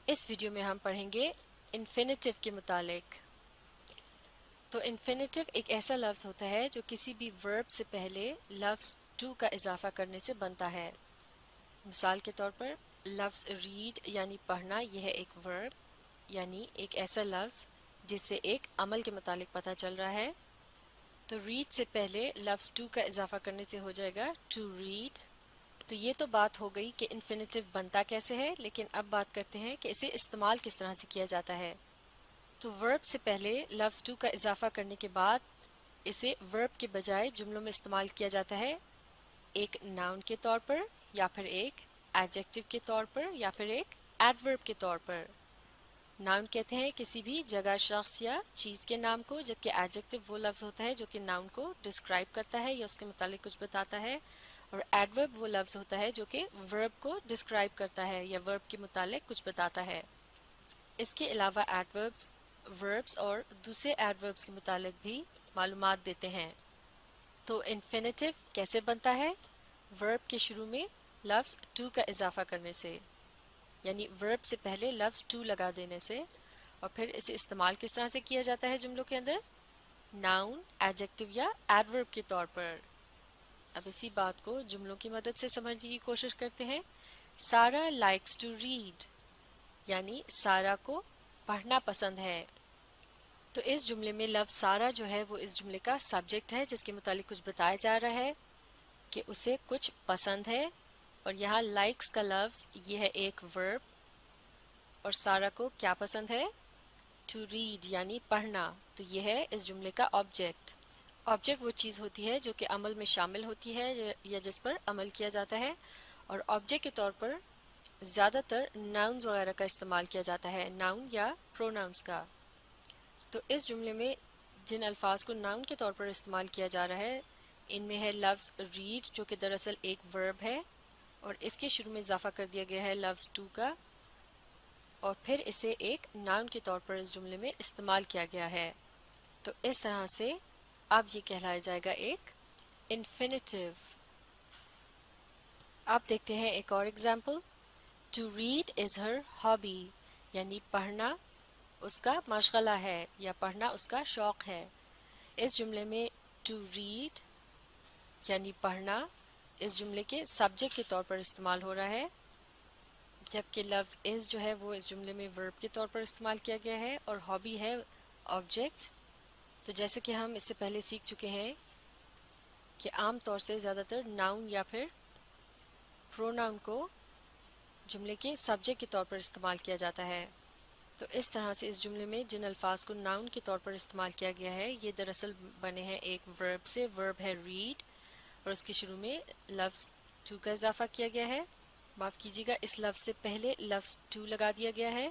اس video میں ہم پڑھیں گے انفینیٹیو کے متعلق۔ تو انفینیٹیو ایک ایسا لفظ ہوتا ہے جو کسی بھی ورب سے پہلے لفظ ٹو کا اضافہ کرنے سے بنتا ہے۔ مثال کے طور پر لفظ ریڈ یعنی پڑھنا، یہ ہے ایک ورب یعنی ایک ایسا لفظ جس سے ایک عمل کے متعلق پتہ چل رہا ہے۔ تو ریڈ سے پہلے لفظ ٹو کا اضافہ کرنے سے ہو جائے گا ٹو ریڈ۔ تو یہ تو بات ہو گئی کہ انفینیٹیو بنتا کیسے ہے، لیکن اب بات کرتے ہیں کہ اسے استعمال کس طرح سے کیا جاتا ہے۔ تو ورب سے پہلے لفظ ٹو کا اضافہ کرنے کے بعد اسے ورب کے بجائے جملوں میں استعمال کیا جاتا ہے، ایک ناؤن کے طور پر یا پھر ایک ایڈجیکٹو کے طور پر یا پھر ایک ایڈورب کے طور پر۔ ناؤن کہتے ہیں کسی بھی جگہ، شخص یا چیز کے نام کو، جبکہ ایڈجیکٹو وہ لفظ ہوتا ہے جو کہ ناؤن کو ڈسکرائب کرتا ہے یا اس کے متعلق کچھ بتاتا ہے، اور ایڈورب وہ لفظ ہوتا ہے جو کہ ورب کو ڈسکرائب کرتا ہے یا ورب کے متعلق کچھ بتاتا ہے۔ اس کے علاوہ ایڈوربز وربز اور دوسرے ایڈوربز کے متعلق بھی معلومات دیتے ہیں۔ تو انفینیٹیو کیسے بنتا ہے؟ ورب کے شروع میں لفظ ٹو کا اضافہ کرنے سے، یعنی ورب سے پہلے لفظ ٹو لگا دینے سے، اور پھر اسے استعمال کس طرح سے کیا جاتا ہے جملوں کے اندر؟ ناؤن، ایڈجیکٹو یا ایڈورب کے طور پر۔ اب اسی بات کو جملوں کی مدد سے سمجھنے کی کوشش کرتے ہیں۔ سارا لائکس ٹو ریڈ، یعنی سارا کو پڑھنا پسند ہے۔ تو اس جملے میں لفظ سارا جو ہے وہ اس جملے کا سبجیکٹ ہے جس کے متعلق کچھ بتایا جا رہا ہے کہ اسے کچھ پسند ہے، اور یہاں لائکس کا لفظ یہ ہے ایک ورب، اور سارا کو کیا پسند ہے؟ ٹو ریڈ یعنی پڑھنا، تو یہ ہے اس جملے کا آبجیکٹ۔ آبجیکٹ وہ چیز ہوتی ہے جو کہ عمل میں شامل ہوتی ہے یا جس پر عمل کیا جاتا ہے، اور آبجیکٹ کے طور پر زیادہ تر ناؤنز وغیرہ کا استعمال کیا جاتا ہے، ناؤن یا پروناؤنز کا۔ تو اس جملے میں جن الفاظ کو ناؤن کے طور پر استعمال کیا جا رہا ہے ان میں ہے لفظ ریڈ جو کہ دراصل ایک ورب ہے، اور اس کے شروع میں اضافہ کر دیا گیا ہے لفظ ٹو کا، اور پھر اسے ایک ناؤن کے طور پر اس جملے میں استعمال کیا گیا ہے۔ تو اس طرح سے اب یہ کہلایا جائے گا ایک انفینیٹیو۔ اب دیکھتے ہیں ایک اور example. To read is her hobby, یعنی پڑھنا اس کا مشغلہ ہے یا پڑھنا اس کا شوق ہے۔ اس جملے میں ٹو ریڈ یعنی پڑھنا اس جملے کے سبجیکٹ کے طور پر استعمال ہو رہا ہے، جبکہ لفظ از جو ہے وہ اس جملے میں ورب کے طور پر استعمال کیا گیا ہے، اور ہابی ہے آبجیکٹ۔ تو جیسے کہ ہم اس سے پہلے سیکھ چکے ہیں کہ عام طور سے زیادہ تر ناؤن یا پھر پروناؤن کو جملے کے سبجیکٹ کے طور پر استعمال کیا جاتا ہے۔ تو اس طرح سے اس جملے میں جن الفاظ کو ناؤن کے طور پر استعمال کیا گیا ہے یہ دراصل بنے ہیں ایک ورب سے، ورب ہے ریڈ، اور اس کے شروع میں لفظ ٹو کا اضافہ کیا گیا ہے۔ معاف کیجیے گا، اس لفظ سے پہلے لفظ ٹو لگا دیا گیا ہے،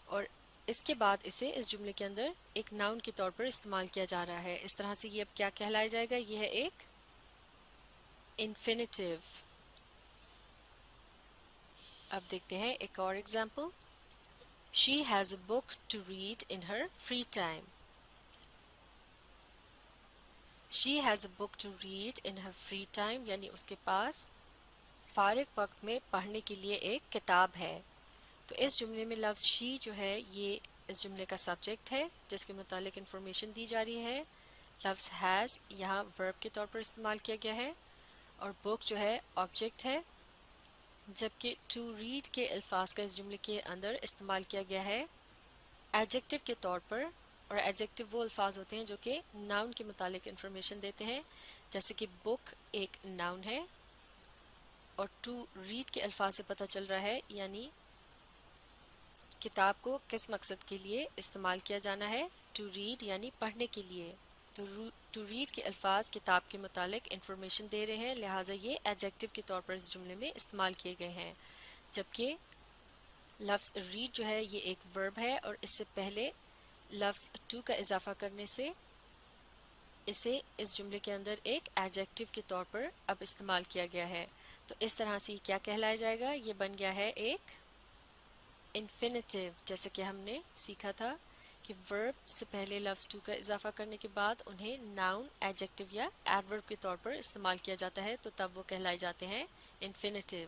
اور اس کے بعد اسے اس جملے کے اندر ایک ناؤن کے طور پر استعمال کیا جا رہا ہے۔ اس طرح سے یہ اب کیا کہلایا جائے گا؟ یہ ہے ایک انفینیٹیو۔ اب دیکھتے ہیں ایک اور example. She has a book to read in her free time. She has a book to read in her free time، یعنی اس کے پاس فارغ وقت میں پڑھنے کے لیے ایک کتاب ہے۔ تو اس جملے میں لفظ she جو ہے یہ اس جملے کا سبجیکٹ ہے جس کے متعلق انفارمیشن دی جا رہی ہے۔ لفظ has یہاں ورب کے طور پر استعمال کیا گیا ہے، اور book جو ہے آبجیکٹ ہے، جبکہ ٹو ریڈ کے الفاظ کا اس جملے کے اندر استعمال کیا گیا ہے ایڈجیکٹو کے طور پر، اور ایڈجیکٹو وہ الفاظ ہوتے ہیں جو کہ ناؤن کے متعلق انفارمیشن دیتے ہیں، جیسے کہ بک ایک ناؤن ہے، اور ٹو ریڈ کے الفاظ سے پتہ چل رہا ہے یعنی کتاب کو کس مقصد کے لیے استعمال کیا جانا ہے، ٹو ریڈ یعنی پڑھنے کے لیے۔ تو ٹو ریڈ کے الفاظ کتاب کے متعلق انفارمیشن دے رہے ہیں، لہٰذا یہ ایڈجیکٹو کے طور پر اس جملے میں استعمال کیے گئے ہیں، جبکہ لفظ ریڈ جو ہے یہ ایک ورب ہے، اور اس سے پہلے لفظ ٹو کا اضافہ کرنے سے اسے اس جملے کے اندر ایک ایڈجیکٹو کے طور پر اب استعمال کیا گیا ہے۔ تو اس طرح سے یہ کیا کہلایا جائے گا؟ یہ بن گیا ہے ایک انفینیٹیو، جیسے کہ ہم نے سیکھا تھا کہ ورب سے پہلے لفظ ٹو کا اضافہ کرنے کے بعد انہیں ناؤن، ایڈجیکٹو یا ایڈورب کے طور پر استعمال کیا جاتا ہے، تو تب وہ کہلائے جاتے ہیں infinitive.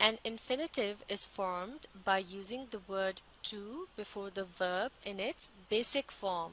An infinitive is formed by using the word to before the verb in its basic form।